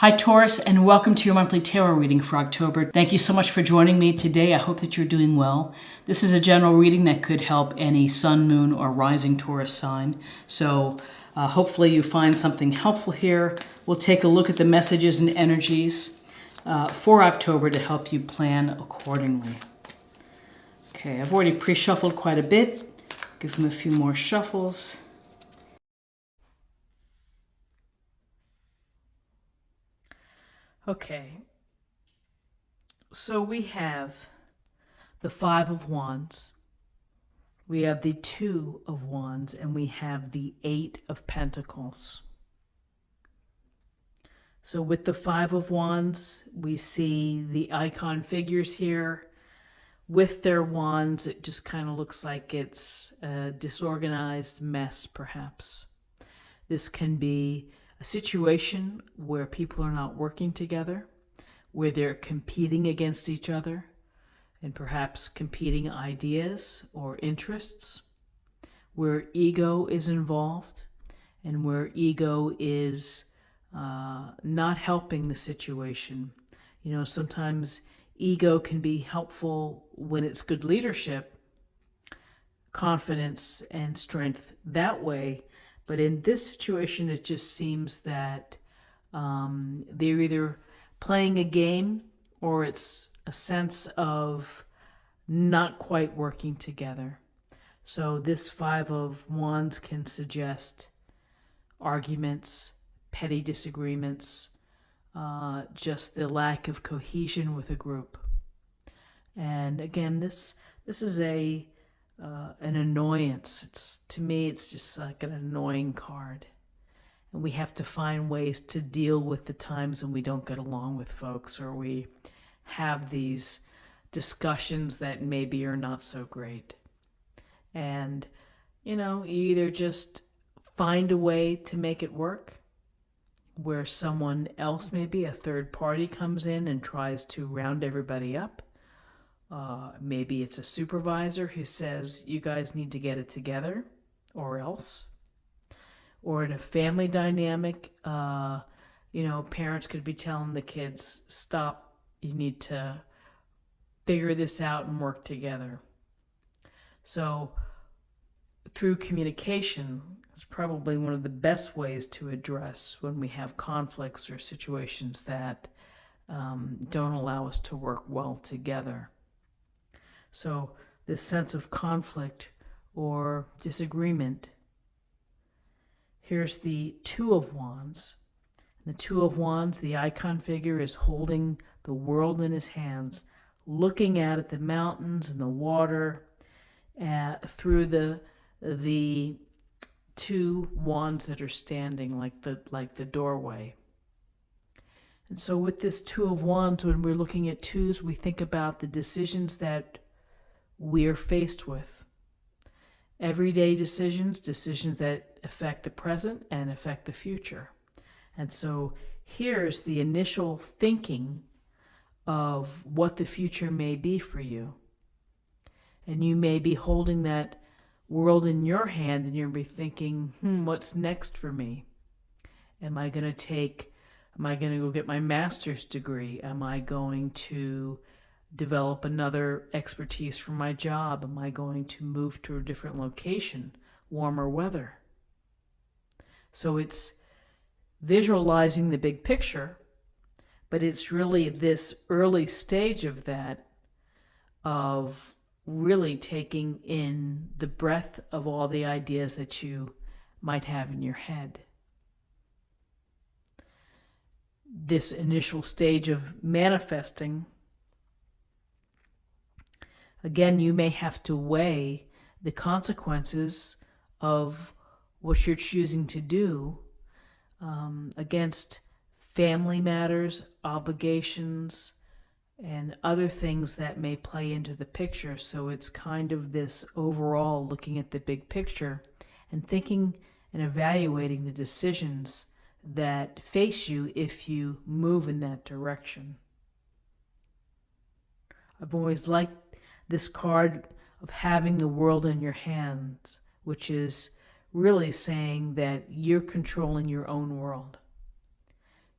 Hi Taurus, and welcome to your monthly tarot reading for October. Thank you so much for joining me today. I hope that you're doing well. This is a general reading that could help any sun, moon, or rising Taurus sign. So hopefully you find something helpful here. We'll take a look at the messages and energies for October to help you plan accordingly. Okay, I've already pre-shuffled quite a bit. Give them a few more shuffles. Okay, so we have the Five of Wands, we have the Two of Wands, and we have the Eight of Pentacles. So with the Five of Wands, we see the icon figures here. With their wands, it just kind of looks like it's a disorganized mess, perhaps. This can be a situation where people are not working together, where they're competing against each other, and perhaps competing ideas or interests, where ego is involved, and where ego is not helping the situation. You know, sometimes ego can be helpful when it's good leadership, confidence and strength that way. But in this situation, it just seems that they're either playing a game or it's a sense of not quite working together. So this Five of Wands can suggest arguments, petty disagreements, just the lack of cohesion with a group. And again, this is an annoyance. To me, it's just like an annoying card. And we have to find ways to deal with the times when we don't get along with folks, or we have these discussions that maybe are not so great. And, you know, you either just find a way to make it work, where someone else, maybe a third party, comes in and tries to round everybody up. Maybe it's a supervisor who says, you guys need to get it together or else. Or in a family dynamic, parents could be telling the kids, stop, you need to figure this out and work together. So through communication is probably one of the best ways to address when we have conflicts or situations that don't allow us to work well together. So this sense of conflict or disagreement. Here's the Two of Wands. The Two of Wands, the icon figure, is holding the world in his hands, looking out at the mountains and the water through the two wands that are standing like the doorway. And so with this Two of Wands, when we're looking at twos, we think about the decisions that we're faced with. Everyday decisions that affect the present and affect the future. And so here's the initial thinking of what the future may be for you. And you may be holding that world in your hand and you'll be thinking, what's next for me? Am I going to go get my master's degree? Am I going to develop another expertise for my job? Am I going to move to a different location, warmer weather? So it's visualizing the big picture, but it's really this early stage of that, of really taking in the breadth of all the ideas that you might have in your head. This initial stage of manifesting, again, you may have to weigh the consequences of what you're choosing to do against family matters, obligations, and other things that may play into the picture. So it's kind of this overall looking at the big picture and thinking and evaluating the decisions that face you if you move in that direction. I've always liked this card of having the world in your hands, which is really saying that you're controlling your own world.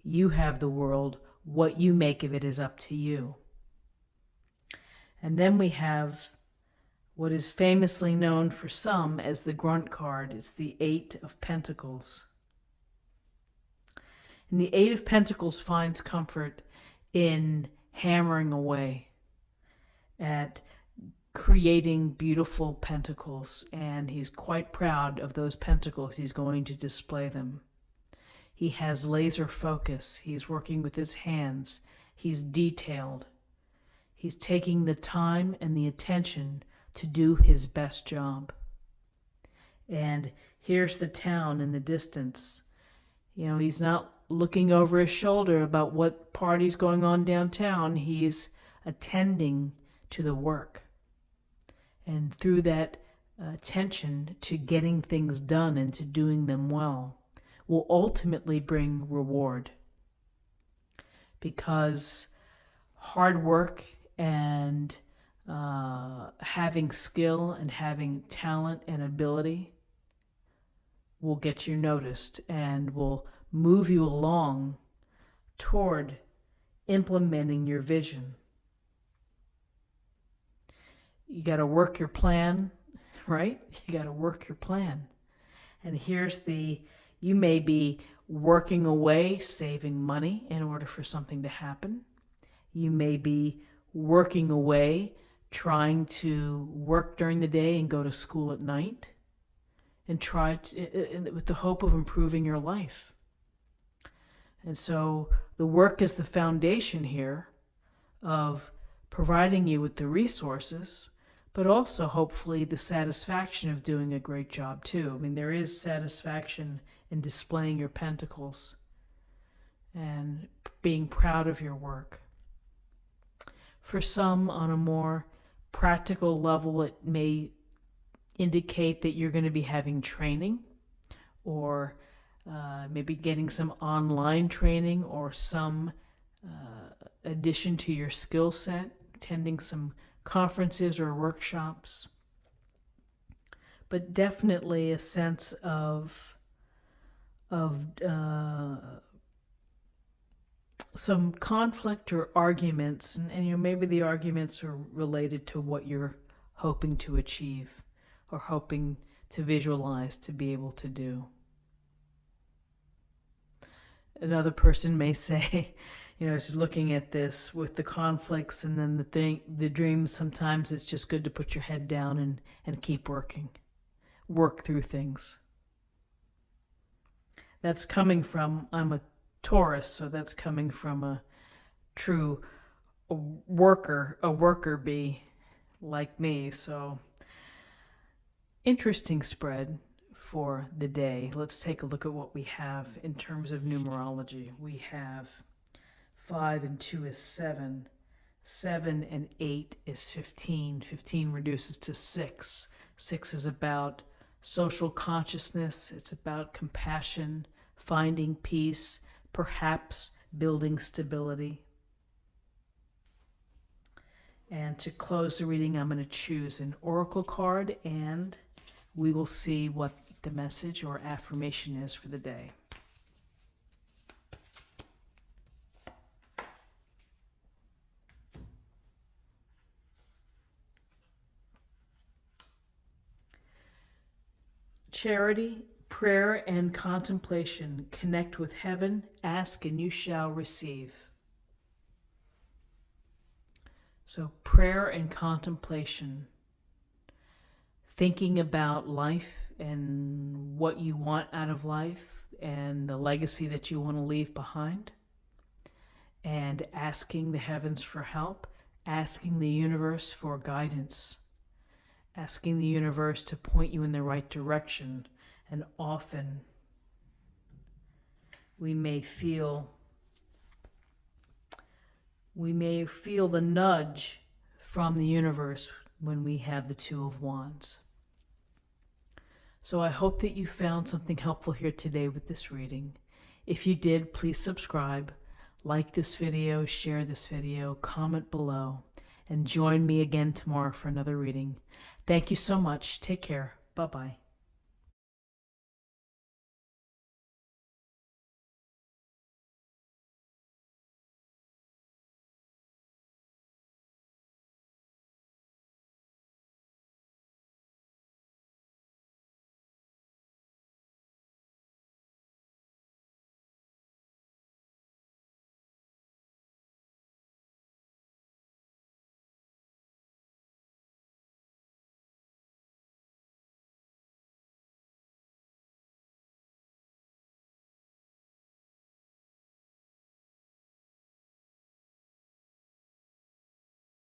You have the world. What you make of it is up to you. And then we have what is famously known for some as the grunt card. It's the Eight of Pentacles. And the Eight of Pentacles finds comfort in hammering away at creating beautiful pentacles, and he's quite proud of those pentacles. He's going to display them. He has laser focus. He's working with his hands. He's detailed. He's taking the time and the attention to do his best job. And here's the town in the distance. You know, he's not looking over his shoulder about what party's going on downtown. He's attending to the work. And through that attention to getting things done and to doing them well will ultimately bring reward. Because hard work and having skill and having talent and ability will get you noticed and will move you along toward implementing your vision. You got to work your plan, right? You got to work your plan. And here's you may be working away, saving money in order for something to happen. You may be working away, trying to work during the day and go to school at night, and with the hope of improving your life. And so the work is the foundation here of providing you with the resources, but also hopefully the satisfaction of doing a great job too. I mean, there is satisfaction in displaying your pentacles and being proud of your work. For some, on a more practical level, it may indicate that you're going to be having training, or maybe getting some online training or some addition to your skill set, attending some conferences or workshops. But definitely a sense of some conflict or arguments, and you know, maybe the arguments are related to what you're hoping to achieve or hoping to visualize to be able to do. Another person may say, you know, is looking at this with the conflicts and then the dreams, sometimes it's just good to put your head down and keep working. Work through things. That's coming from, I'm a Taurus, so that's coming from a true worker bee like me. So interesting spread for the day. Let's take a look at what we have in terms of numerology. We have 5 and 2 is 7. 7 and 8 is 15. 15 reduces to 6. 6 is about social consciousness. It's about compassion, finding peace, perhaps building stability. And to close the reading, I'm going to choose an oracle card, and we will see what the message or affirmation is for the day. Charity, prayer, and contemplation. Connect with heaven. Ask and you shall receive. So prayer and contemplation. Thinking about life and what you want out of life and the legacy that you want to leave behind. And asking the heavens for help. Asking the universe for guidance. Asking the universe to point you in the right direction. And often we may feel the nudge from the universe when we have the Two of Wands. So I hope that you found something helpful here today with this reading. If you did, please subscribe, like this video, share this video, comment below, and join me again tomorrow for another reading. Thank you so much. Take care. Bye-bye.